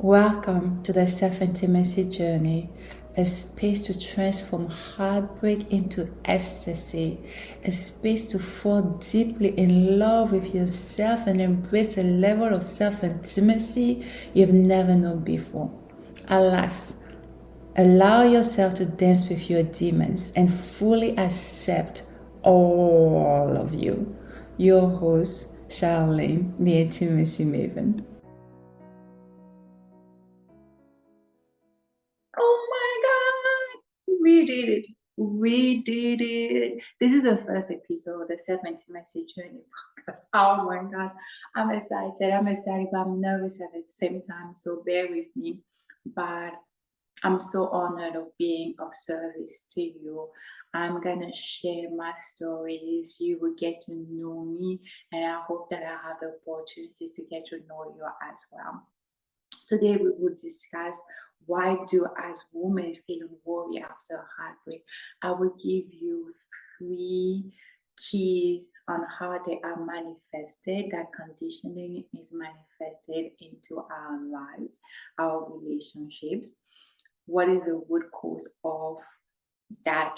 Welcome to the self-intimacy journey, a space to transform heartbreak into ecstasy, a space to fall deeply in love with yourself and embrace a level of self-intimacy you've never known before. Alas, allow yourself to dance with your demons and fully accept all of you. Your host, Charlene, the Intimacy Maven. Oh my God, we did it. We did it. This is the first episode of the Self Intimacy Journey podcast. Oh my gosh, I'm excited. I'm excited, but I'm nervous at the same time. So bear with me. But I'm so honored of being of service to you. I'm gonna share my stories. You will get to know me, and I hope that I have the opportunity to get to know you as well. Today we will discuss why do as women feel worry after heartbreak. I will give you three keys on how they are manifested, that conditioning is manifested into our lives, our relationships. What is the root cause of that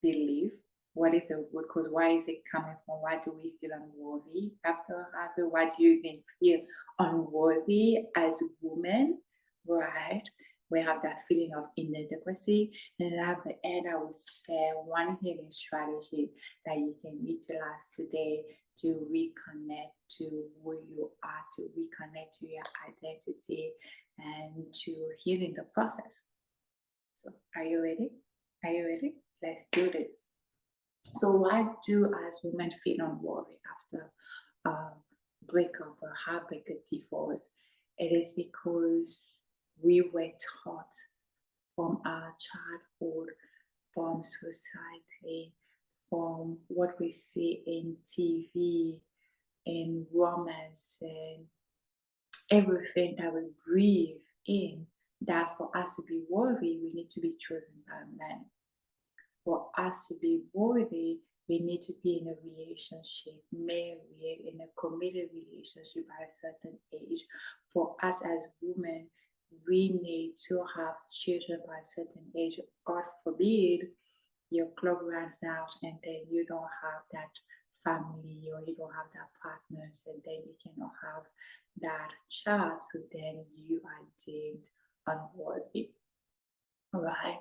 belief? What is the root cause? Why is it coming from? Why do we feel unworthy after having? Why do you even feel unworthy as women? Right? We have that feeling of inadequacy. And at the end, I will share one healing strategy that you can utilize today to reconnect to who you are, to reconnect to your identity, and to heal in the process. So, are you ready? Are you ready? Let's do this. So, why do as women feel unworthy after a breakup or heartbreak, a divorce? It is because we were taught from our childhood, from society, from what we see in TV, in romance, and everything that we breathe in, that for us to be worthy, we need to be chosen by men. For us to be worthy, we need to be in a relationship, married, in a committed relationship at a certain age. For us as women, we need to have children by a certain age. God forbid your clock runs out and then you don't have that family or you don't have that partners and then you cannot have that child. So then you are deemed unworthy, right?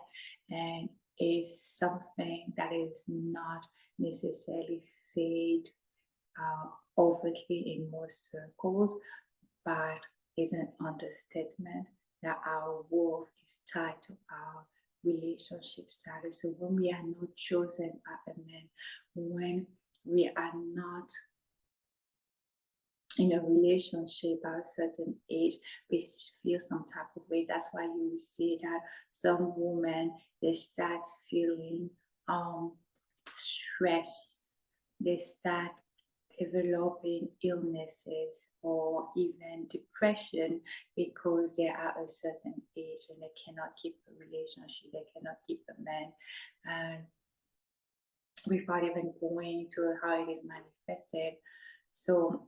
And is something that is not necessarily said overtly in most circles, but is an understatement that our worth is tied to our relationship status. So when we are not chosen by a man, when we are not in a relationship at a certain age, we feel some type of way. That's why you will see that some women, they start feeling stress, they start developing illnesses or even depression because they are a certain age and they cannot keep a relationship, they cannot keep a man. And without even going to how it is manifested. So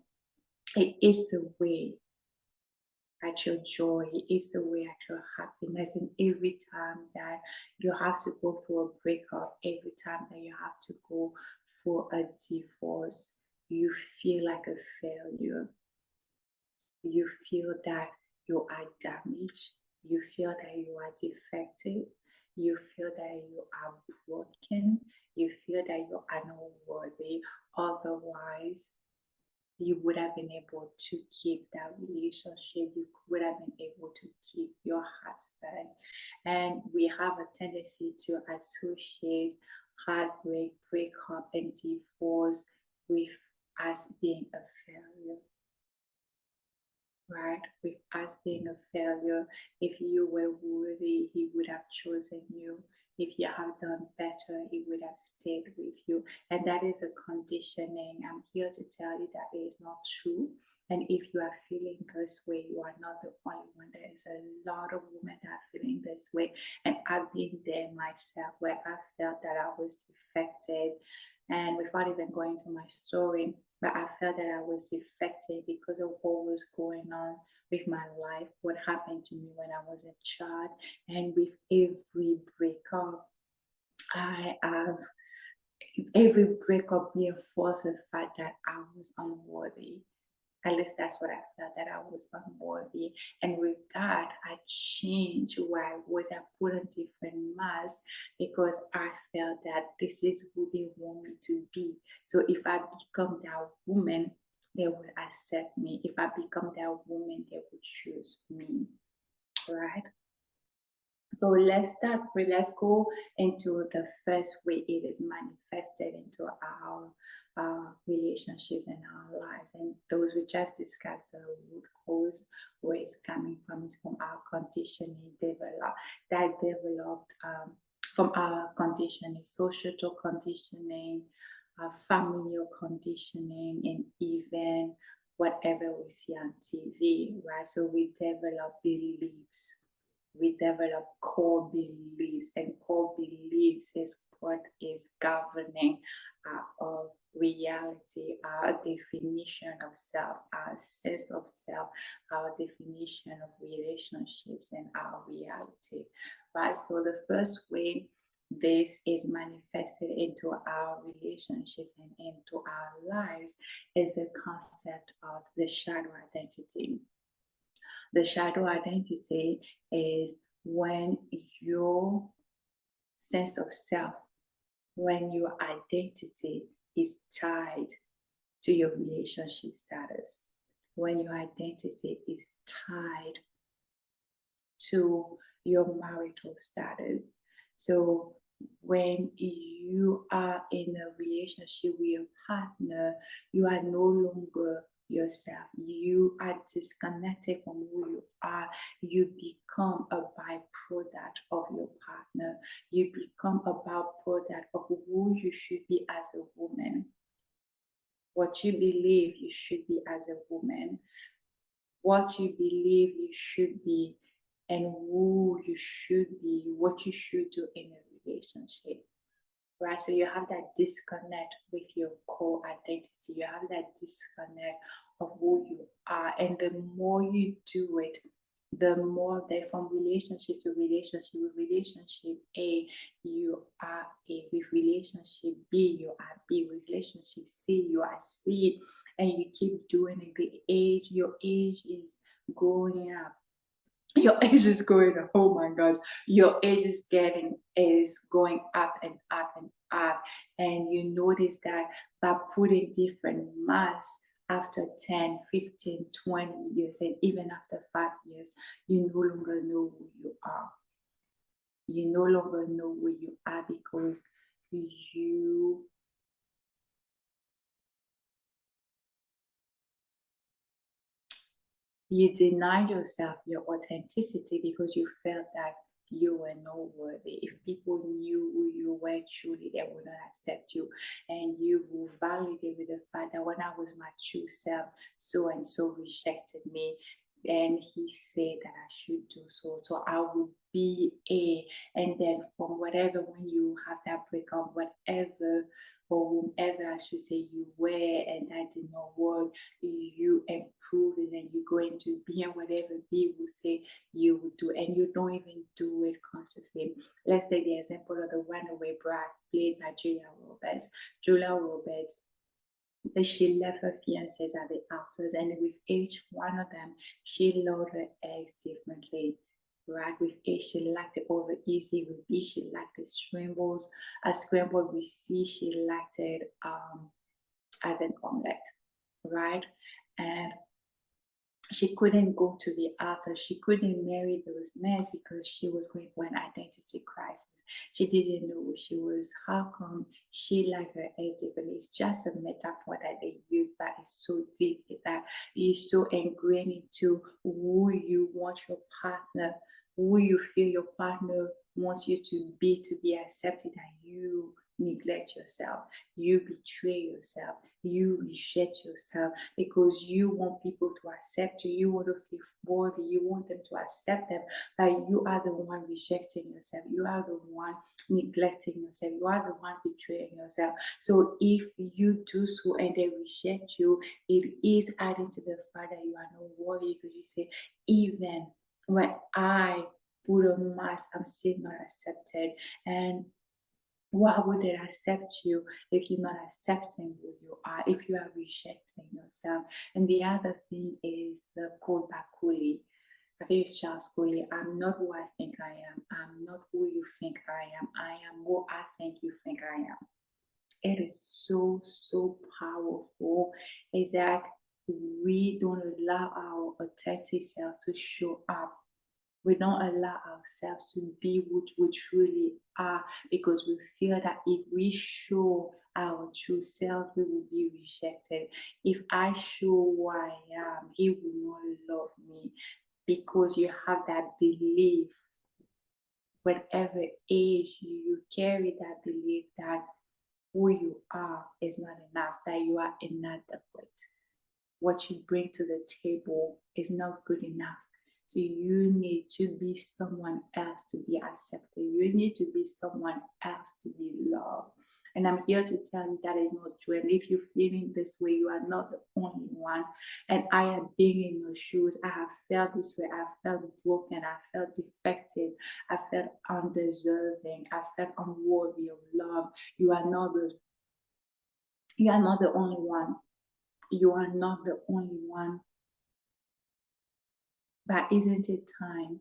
it is a way at your joy, it is a way at your happiness. And every time that you have to go through a breakup, every time that you have to go for a divorce, you feel like a failure. You feel that you are damaged. You feel that you are defective. You feel that you are broken. You feel that you are not worthy. Otherwise, you would have been able to keep that relationship. You would have been able to keep your husband. And we have a tendency to associate heartbreak, breakup, and divorce with us being a failure, right? With us being a failure. If you were worthy, he would have chosen you. If you have done better, he would have stayed with you. And that is a conditioning. I'm here to tell you that it is not true. And if you are feeling this way, you are not the only one. There is a lot of women that are feeling this way. And I've been there myself where I felt that I was defected. And without even going to my story, but I felt that I was defective because of what was going on with my life, what happened to me when I was a child, and with every breakup, I have every breakup reinforced the fact that I was unworthy. At least that's what I felt, that I was unworthy. And with that, I changed who I was. I put on different masks because I felt that this is who they want me to be. So if I become that woman, they will accept me. If I become that woman, they will choose me. Right? So let's start with, let's go into the first way it is manifested into our relationships and our lives. And those we just discussed, the root cause, where it's coming from, is from our conditioning developed from our conditioning, social conditioning, familial conditioning, and even whatever we see on TV, right? So we develop beliefs, we develop core beliefs, and core beliefs is what is governing our reality, our definition of self, our sense of self, our definition of relationships, and our reality. Right. So the first way this is manifested into our relationships and into our lives is the concept of the shadow identity. The shadow identity is when your sense of self, when your identity is tied to your relationship status, when your identity is tied to your marital status. So when you are in a relationship with your partner, you are no longer yourself. You are disconnected from who you are. You become a byproduct of your partner. You become a byproduct of who you should be as a woman. What you believe you should be as a woman. What you believe you should be, and who you should be, what you should do in a relationship. Right? So you have that disconnect with your core identity. You have that disconnect of who you are. And the more you do it, the more that from relationship to relationship, with relationship A, you are A. With relationship B, you are B. With relationship C, you are C. And you keep doing it. Your age is going up. Your age is going up. Oh my gosh. Your age is going up and up and up. And you notice that by putting different masks after 10, 15, 20 years, and even after 5 years, you no longer know who you are. You no longer know who you are because you denied yourself your authenticity because you felt that you were not worthy. If people knew who you were truly, they would not accept you. And you will validate with the fact that when I was my true self, so and so rejected me. And he said that I should do so. So I will be a, and then from whatever, when you have that breakup, whatever or whomever I should say you were, and that did not work, you improve it and you go into being whatever B will say you will do, and you don't even do it consciously. Let's take the example of the Runaway Bride played by Julia Roberts. Julia Roberts, she left her fiancés at the altars, and with each one of them, she loved her ex differently. Right, with A, she liked it over easy. With B, she liked the scrambles. A scramble with C, she liked it as an omelette, right? And she couldn't go to the altar. She couldn't marry those men because she was going for an identity crisis. She didn't know who she was. How come she liked her ex differently? It's just a metaphor that they use, but it's so deep. Is that you're so ingrained into who you want your partner, who you feel your partner wants you to be accepted, and you neglect yourself, you betray yourself, you reject yourself because you want people to accept you, you want to feel worthy, you want them to accept them, but you are the one rejecting yourself, you are the one neglecting yourself, you are the one betraying yourself. So if you do so and they reject you, it is adding to the fact that you are not worthy, because you say, even when I put on mask, I'm still not accepted. And why would they accept you if you're not accepting who you are, if you are rejecting yourself? And the other thing is the quote by Cooley. I think it's Charles Cooley. I'm not who I think I am. I'm not who you think I am. I am who I think you think I am. It is so, so powerful. Is that we don't allow our authentic self to show up. We don't allow ourselves to be what we truly are, because we feel that if we show our true self, we will be rejected. If I show who I am, he will not love me, because you have that belief. Whatever age you carry that belief that who you are is not enough, that you are inadequate. What you bring to the table is not good enough. So you need to be someone else to be accepted. You need to be someone else to be loved. And I'm here to tell you that is not true. And if you're feeling this way, you are not the only one. And I am being in your shoes. I have felt this way. I have felt broken. I felt defective. I felt undeserving. I felt unworthy of love. You are not the only one. You are not the only one. But isn't it time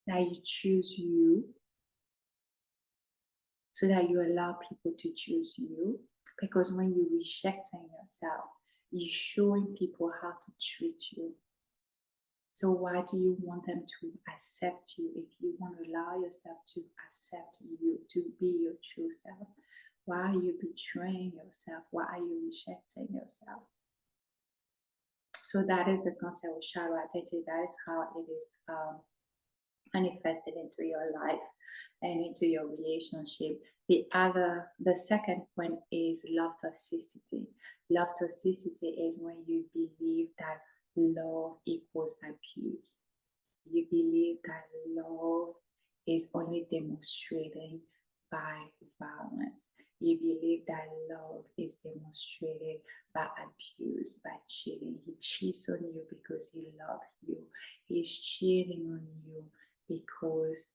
that you choose you, so that you allow people to choose you? Because when you're rejecting yourself, you're showing people how to treat you. So why do you want them to accept you if you want to allow yourself to accept you, to be your true self? Why are you betraying yourself? Why are you rejecting yourself? So that is the concept of shadow identity. That is how it is manifested into your life and into your relationship. The second point is love toxicity. Love toxicity is when you believe that love equals abuse. You believe that love is only demonstrated by violence. You believe that love is demonstrated by abuse, by cheating. He cheats on you because he loves you. He's cheating on you because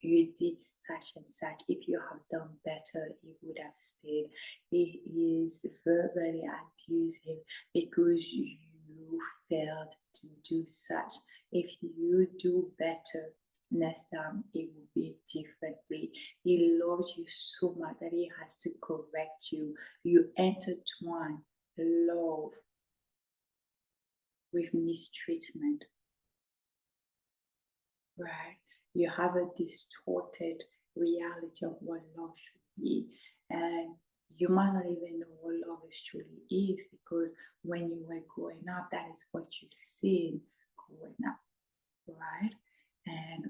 you did such and such. If you have done better, he would have stayed. He is verbally abusive because you failed to do such. If you do better next time, it will be differently. He loves you so much that he has to correct you. You intertwine love with mistreatment, right? You have a distorted reality of what love should be. And you might not even know what love is truly is, because when you were growing up, that is what you seen growing up, right? And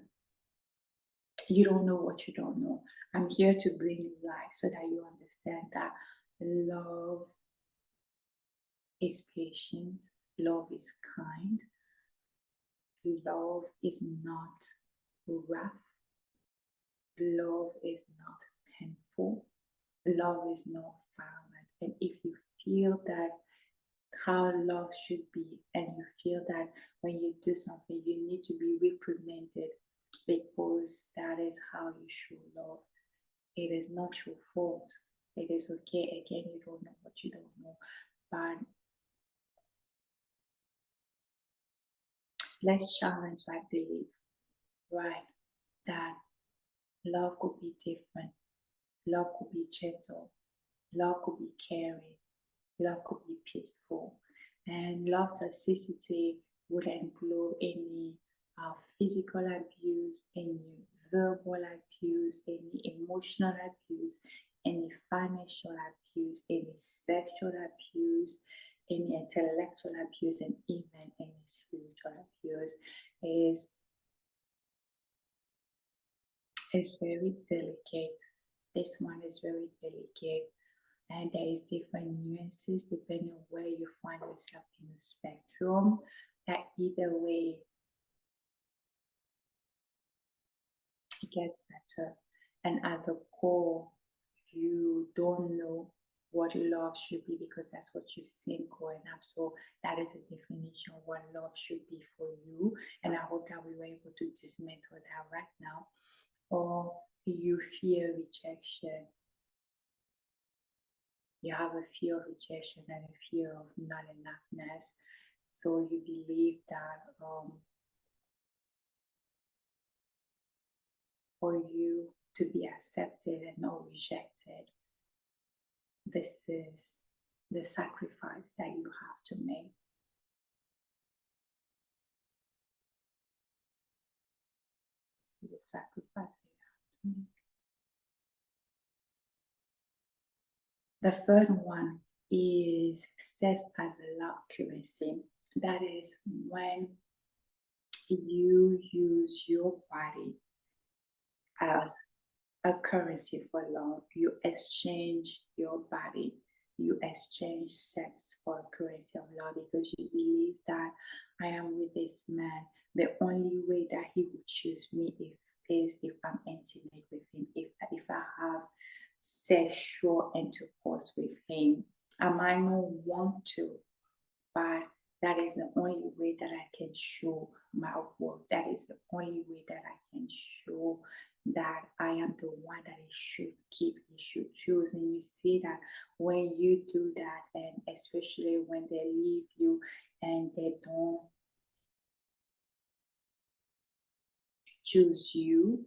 you don't know what you don't know. I'm here to bring you light so that you understand that love is patient, love is kind, love is not rough, love is not painful, love is not violent. And if you feel that how love should be, and you feel that when you do something you need to be reprimanded because that is how you show love, it is not your fault. It is okay. Again, you don't know what you don't know. But let's challenge that belief, right? That love could be different. Love could be gentle. Love could be caring. Love could be peaceful. And love toxicity would include any physical abuse, any verbal abuse, any emotional abuse, any financial abuse, any sexual abuse, any intellectual abuse, and even any spiritual abuse. Is It's very delicate. This one is very delicate, and there is different nuances depending on where you find yourself in the spectrum. That either way, it gets better. And at the core, you don't know what love should be because that's what you've seen growing up. So that is a definition of what love should be for you. And I hope that we were able to dismantle that right now. Or you fear rejection. You have a fear of rejection and a fear of not enoughness. So you believe that for you to be accepted and not rejected, this is the sacrifice that you have to make. This is the sacrifice that you have to make. The third one is sex as a love currency. That is when you use your body as a currency for love. You exchange your body, you exchange sex for a currency of love because you believe that I am with this man. The only way that he would choose me is if I'm intimate with him, if I have sexual intercourse with him. I might not want to, but that is the only way that I can show my worth. That is the only way that I can show that I am the one that he should keep, he should choose. And you see that when you do that, and especially when they leave you and they don't choose you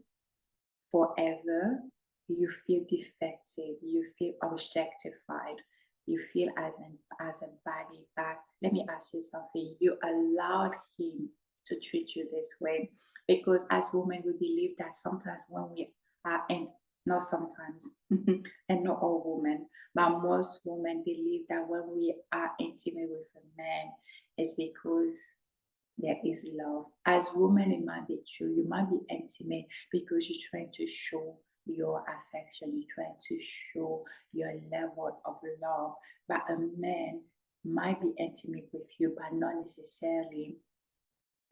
forever, you feel defective, you feel objectified, you feel as a body. But let me ask you something. You allowed him to treat you this way because as women we believe that sometimes when we are in, not sometimes and not all women, but most women believe that when we are intimate with a man, it's because there is love. As women, it might be true. You might be intimate because you're trying to show your affection, you're trying to show your level of love. But a man might be intimate with you, but not necessarily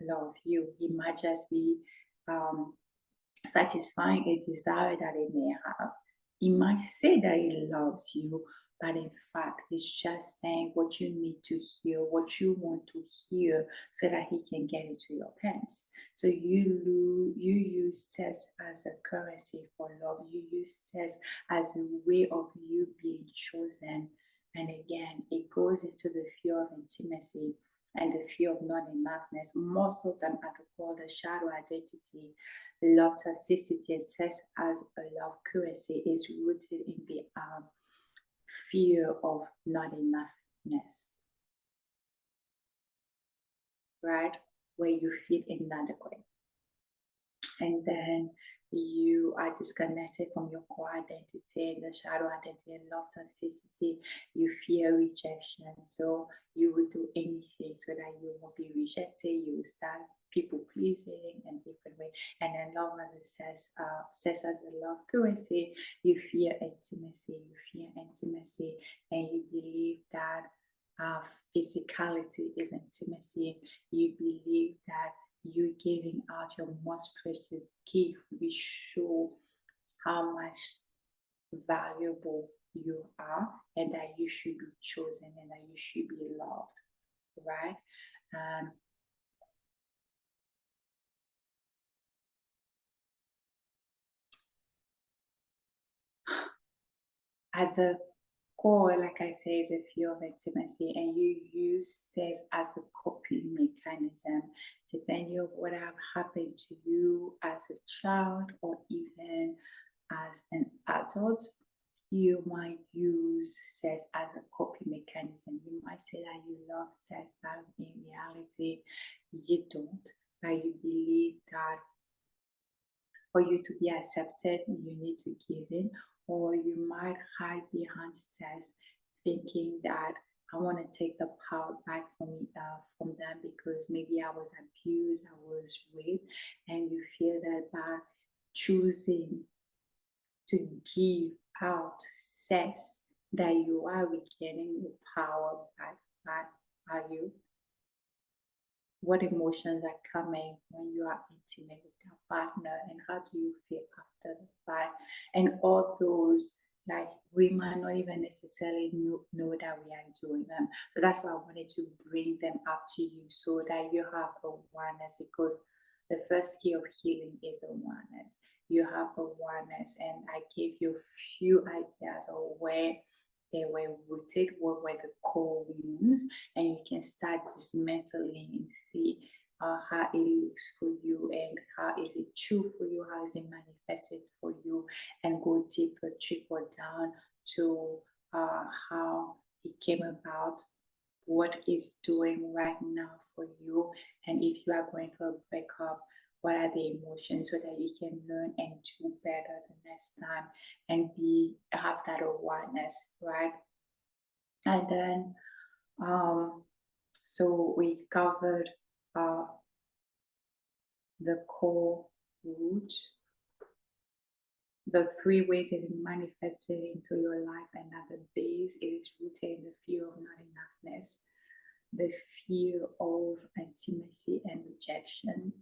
love you. He might just be um, satisfying a desire that he may have. He might say that he loves you, but in fact, he's just saying what you need to hear, what you want to hear, so that he can get into your pants. So you use sex as a currency for love. You use sex as a way of you being chosen. And again, it goes into the fear of intimacy and the fear of non-enoughness. Most of them are called the shadow identity. Love toxicity and sex as a love currency is rooted in the fear of not enoughness, right? Where you feel inadequate. And then you are disconnected from your core identity, the shadow identity, love toxicity, you fear rejection. So you will do anything so that you won't be rejected. You will start people pleasing and different way. And then love as a says as a love currency, you fear intimacy, and you believe that physicality is intimacy. You believe that you giving out your most precious gift will show how much valuable you are and that you should be chosen and that you should be loved, right? And at the core, like I say, is a fear of intimacy, and you use sex as a coping mechanism, depending on what have happened to you as a child or even as an adult. You might use sex as a coping mechanism. You might say that you love sex, but in reality, you don't. But you believe that for you to be accepted, you need to give in, or you might hide behind sex, thinking that I want to take the power back from them because maybe I was abused, I was raped, and you feel that back. choosing to give out sex that you are regaining your power back. Are you? What emotions are coming when you are intimate with your partner, and how do you feel after the fact? And all those, like, we might not even necessarily know that we are doing them. So that's why I wanted to bring them up to you so that you have awareness, because the first key of healing is awareness. You have awareness, and I gave you a few ideas of where they were rooted, what were the core wounds, and you can start dismantling and see how it looks for you, and how is it true for you, how is it manifested for you, and go deeper, trickle down to how it came about, what is doing right now for you, and if you are going for a breakup, what are the emotions, so that you can learn and do better the next time, and have that awareness, right? And then so we covered the core root, the three ways it manifested into your life, and at the base it is rooted in the fear of not enoughness, the fear of intimacy and rejection.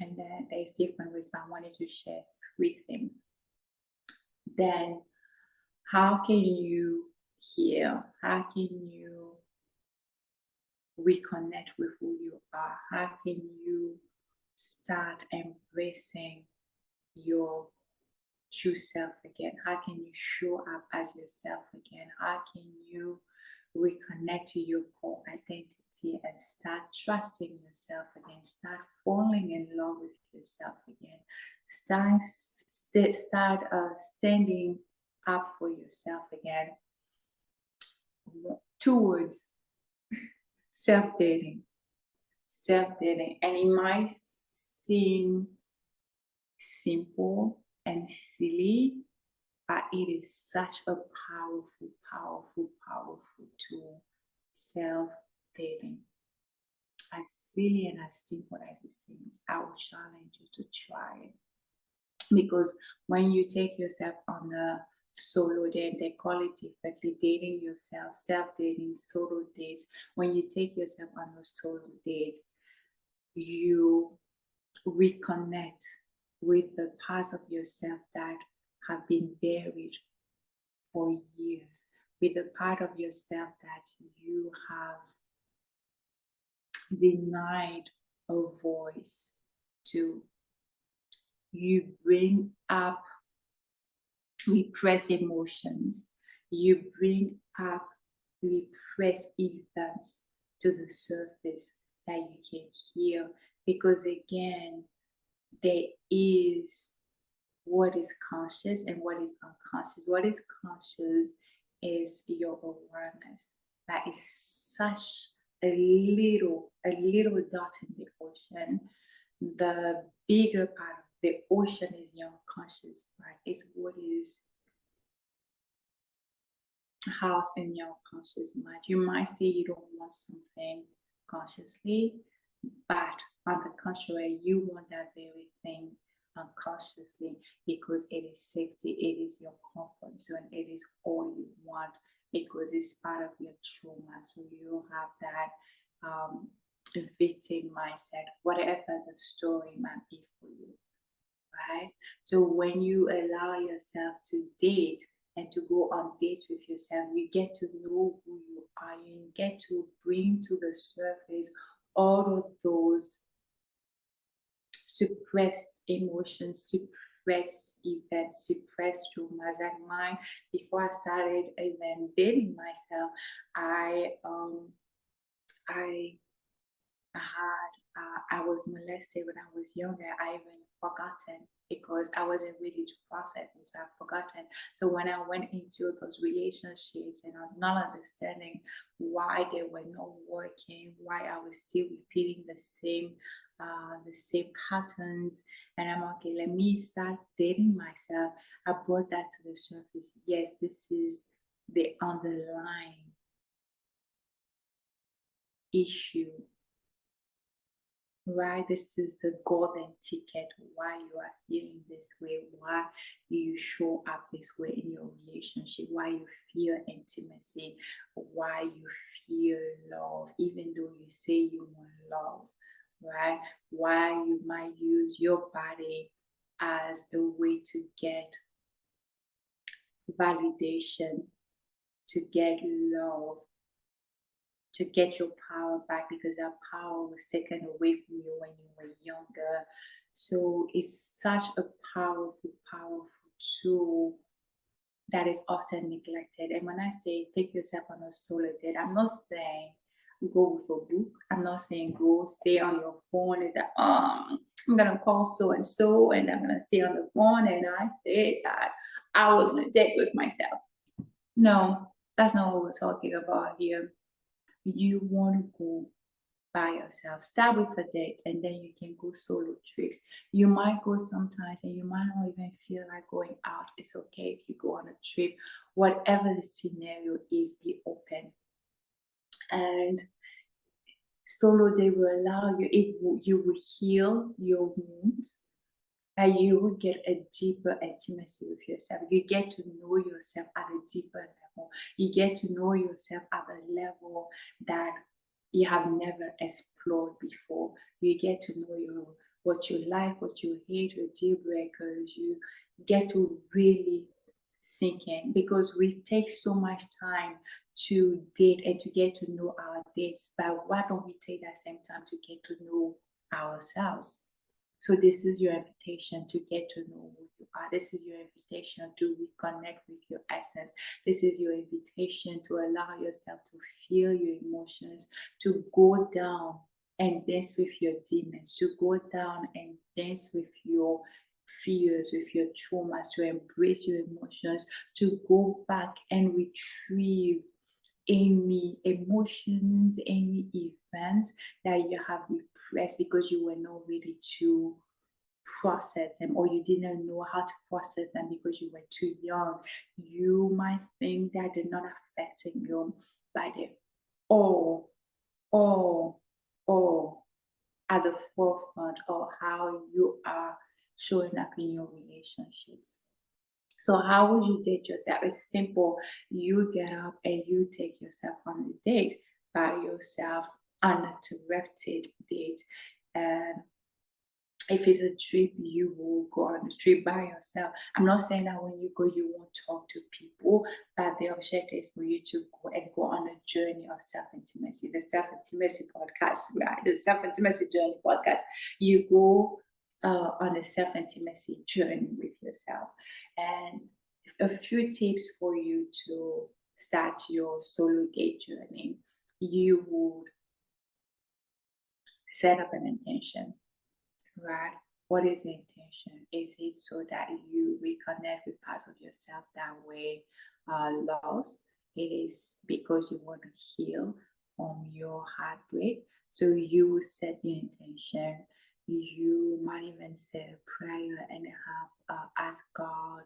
And then there's different ways, but I wanted to share three things. Then how can you heal? How can you reconnect with who you are? How can you start embracing your true self again? How can you show up as yourself again? How can you reconnect to your core identity and start trusting yourself again? Start falling in love with yourself again. Start standing up for yourself again. Towards self-dating. And it might seem simple and silly, but it is such a powerful tool. Self-dating. As silly and as simple as it seems, I will challenge you to try it. Because when you take yourself on a solo date, they call it differently, dating yourself, self-dating, solo dates. When you take yourself on a solo date, you reconnect with the parts of yourself that have been buried for years, with the part of yourself that you have denied a voice to. You bring up repressed emotions. You bring up repressed events to the surface that you can heal. Because again, there is what is conscious and what is unconscious. What is conscious is your awareness. That is such a little dot in the ocean. The bigger part of the ocean is your unconscious, right? It's what is housed in your conscious mind. You might say you don't want something consciously, but on the contrary, you want that very thing unconsciously, because it is safety, it is your comfort zone, it is all you want, because it's part of your trauma. So you have that victim mindset, whatever the story might be for you, right? So when you allow yourself to date and to go on dates with yourself, you get to know who you are. You get to bring to the surface all of those suppressed emotions, suppressed events, suppressed traumas. Like mine, before I started even dating myself, I was molested when I was younger. I even forgotten, because I wasn't ready to process it, so I've forgotten. So when I went into those relationships and I was not understanding why they were not working, why I was still repeating the same patterns, and I'm okay, let me start dating myself. I brought that to the surface. Yes, this is the underlying issue right? This is the golden ticket why you are feeling this way, why you show up this way in your relationship, why you feel intimacy, why you feel love, even though you say you want love, right? Why you might use your body as a way to get validation, to get love, to get your power back because that power was taken away from you when you were younger. So it's such a powerful, powerful tool that is often neglected. And when I say take yourself on a solo date, I'm not saying go with a book. I'm not saying go stay on your phone and that I'm gonna call so and I'm gonna stay on the phone and I said that I was on a date with myself. No, that's not what we're talking about here. You want to go by yourself. Start with a date and then you can go solo trips. You might go sometimes and you might not even feel like going out. It's okay if you go on a trip. Whatever the scenario is, be open. And solo day will allow you, you will heal your wounds and you will get a deeper intimacy with yourself. You get to know yourself at a deeper level. You get to know yourself at a level that you have never explored before. You get to know what you like, what you hate, your deal breakers. You get to really sink in because we take so much time to date and to get to know our dates. But why don't we take that same time to get to know ourselves? So this is your invitation to get to know who you are. This is your invitation to reconnect with your essence. This is your invitation to allow yourself to feel your emotions, to go down and dance with your demons, to go down and dance with your fears, with your traumas, to embrace your emotions, to go back and retrieve any emotions, any events that you have repressed because you were not ready to process them or you didn't know how to process them because you were too young. You might think that they're not affecting you, but they all, all, all at the forefront of how you are showing up in your relationships. So how would you date yourself? It's simple. You get up and you take yourself on a date by yourself, uninterrupted date. And if it's a trip, you will go on the trip by yourself. I'm not saying that when you go, you won't talk to people, but the objective is for you to go and go on a journey of self intimacy. The self intimacy podcast, right? The self intimacy journey podcast. You go on a self intimacy journey with yourself. And a few tips for you to start your solo date journey. You would set up an intention, right? What is the intention? Is it so that you reconnect with parts of yourself that were lost? It is because you want to heal from your heartbreak. So you set the intention. You might even say a prayer and have ask God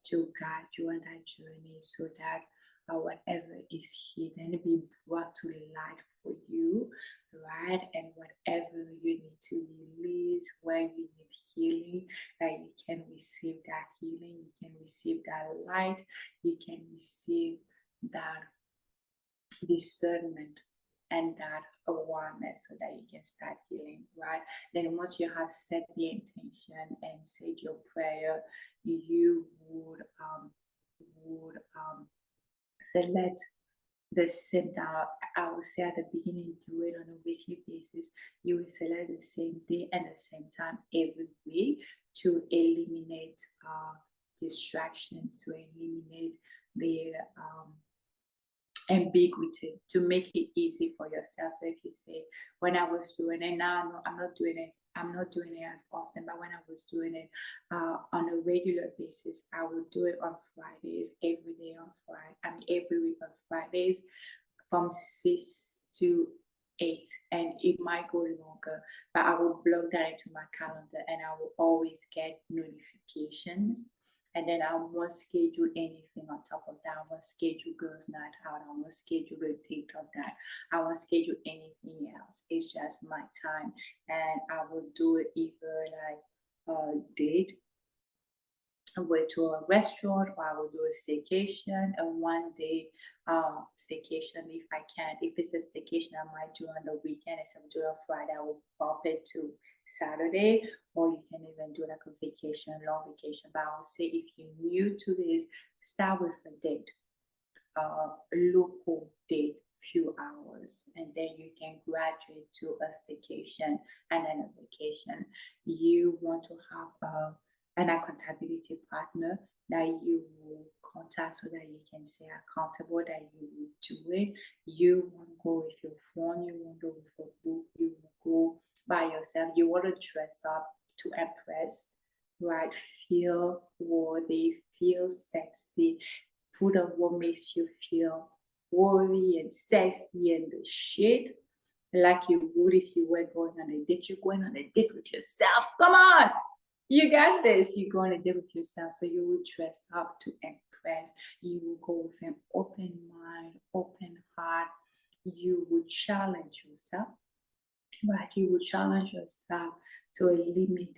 to guide you on that journey so that whatever is hidden be brought to light for you, right? And whatever you need to release, where you need healing, that you can receive that healing, you can receive that light, you can receive that discernment and that awareness so that you can start healing, right? Then once you have set the intention and said your prayer, you would select the same that I would say at the beginning, do it on a weekly basis. You will select the same day and the same time every week to eliminate distractions, to eliminate the ambiguity, to make it easy for yourself. So if you say, when I was doing it, now I'm not doing it. I'm not doing it as often, but when I was doing it on a regular basis, I would do it on Fridays, every day on Friday. I mean, every week on Fridays from 6 to 8, and it might go longer, but I will block that into my calendar and I will always get notifications And then I won't schedule anything on top of that. I won't schedule girls' night out. I won't schedule a date on that. I won't schedule anything else. It's just my time. And I will do it either like a date, I went to a restaurant, or I will do a staycation, a 1 day staycation if I can. If it's a staycation, I might do on the weekend. Instead of doing on Friday, I will bump it to Saturday, or you can even do like a vacation, long vacation. But I would say if you're new to this, start with a date, local date, few hours, and then you can graduate to a staycation and then a vacation. You want to have an accountability partner that you will contact so that you can stay accountable, that you will do it. You won't go with your phone, you won't go with a book, you will go by yourself. You want to dress up to impress, right? Feel worthy, feel sexy, put on what makes you feel worthy and sexy and the shit like you would if you were going on a date. You're going on a date with yourself. Come on, you got this. You're going on a date with yourself, so you will dress up to impress. You will go with an open mind, open heart. You will challenge yourself, right? You will challenge yourself to a limit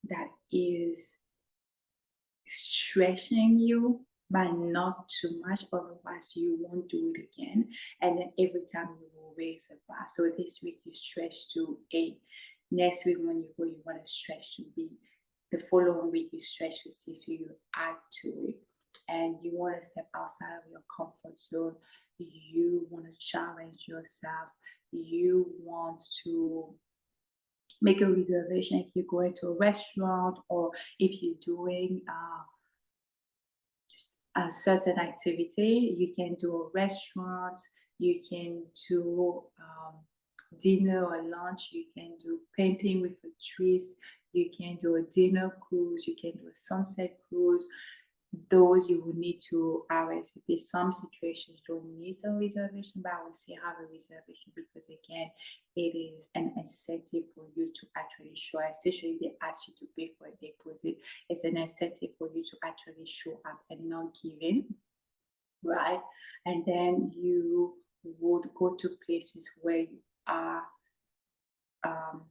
that is stretching you, but not too much, otherwise you won't do it again. And then every time you will raise the bar. So this week you stretch to A. Next week when you go, you want to stretch to B. The following week you stretch to C, so you add to it. And you want to step outside of your comfort zone. You want to challenge yourself. You want to make a reservation if you're going to a restaurant, or if you're doing a certain activity. You can do a restaurant, you can do dinner or lunch, you can do painting with a twist, you can do a dinner cruise, you can do a sunset cruise. Those you will need to RSVP. Some situations you don't need a reservation, but I would say have a reservation, because again, it is an incentive for you to actually show, especially if they ask you to pay for a deposit. It's an incentive for you to actually show up and not give in, right? And then you would go to places where you are um,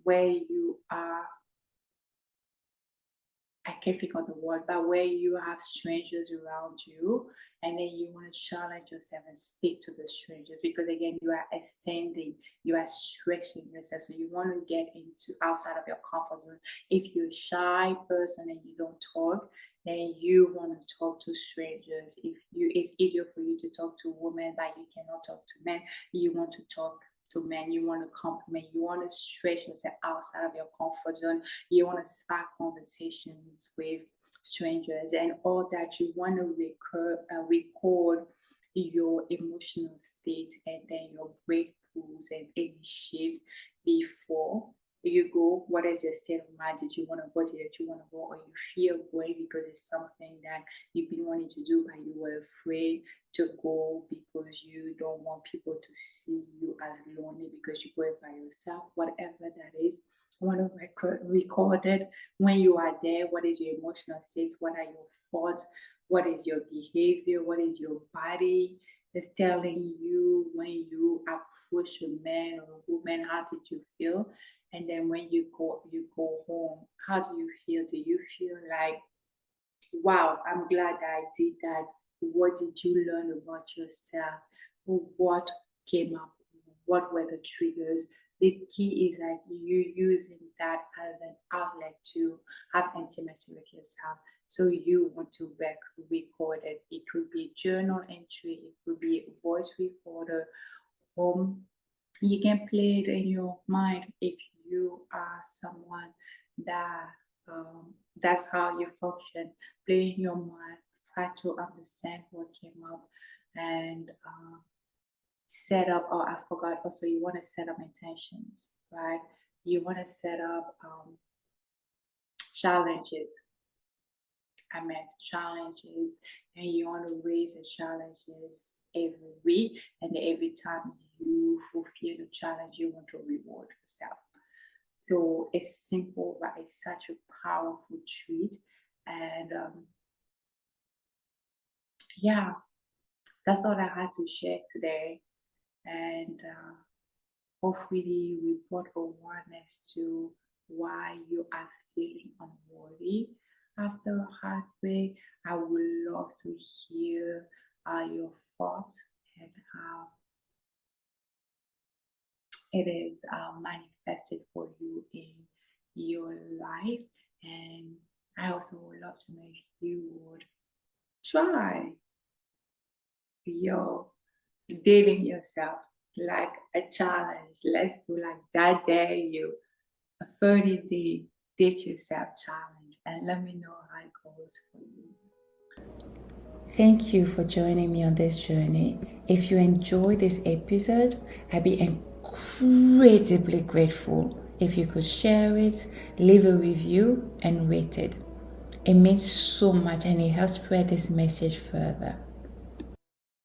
where you are I can't think of the word, but where you have strangers around you, and then you want to challenge yourself and speak to the strangers, because again, you are extending, you are stretching yourself. So you want to get into outside of your comfort zone. If you're a shy person and you don't talk, then you want to talk to strangers. If you, it's easier for you to talk to women, but you cannot talk to men. You want to talk to men, you want to compliment, you want to stretch yourself outside of your comfort zone, you want to spark conversations with strangers, and all that. You want to record your emotional state, and then your breakthroughs and any shifts before you go. What is your state of mind? Did you want to go? Did you want to go, or you fear going because it's something that you've been wanting to do, but you were afraid to go because you don't want people to see you as lonely because you go by yourself? Whatever that is, I want to record it when you are there. What is your emotional state? What are your thoughts? What is your behavior? What is your body is telling you when you approach a man or a woman? How did you feel? And then when you go home, how do you feel? Do you feel like, wow, I'm glad I did that? What did you learn about yourself? What came up? What were the triggers? The key is that you using that as an outlet to have intimacy with yourself. So you want to record it. It could be a journal entry, it could be a voice recorder. You can play it in your mind if you are someone that that's how you function. Play in your mind, try to understand what came up, and set up. Oh, I forgot. Also, you want to set up intentions, right? You want to set up challenges. I meant challenges, and you want to raise the challenges every week, and every time you fulfill the challenge, you want to reward yourself. So it's simple, but it's such a powerful treat. And yeah, that's all I had to share today. And hopefully, we brought awareness to why you are feeling unworthy after a heartbreak. I would love to hear your thoughts and how it is manifested for you in your life. And I also would love to know if you would try your dating yourself like a challenge. Let's do like that day you a 30-day date yourself challenge and let me know how it goes for you. Thank you for joining me on this journey. If you enjoyed this episode, I'd be incredibly grateful if you could share it, leave a review, and rate it. It means so much and it helps spread this message further.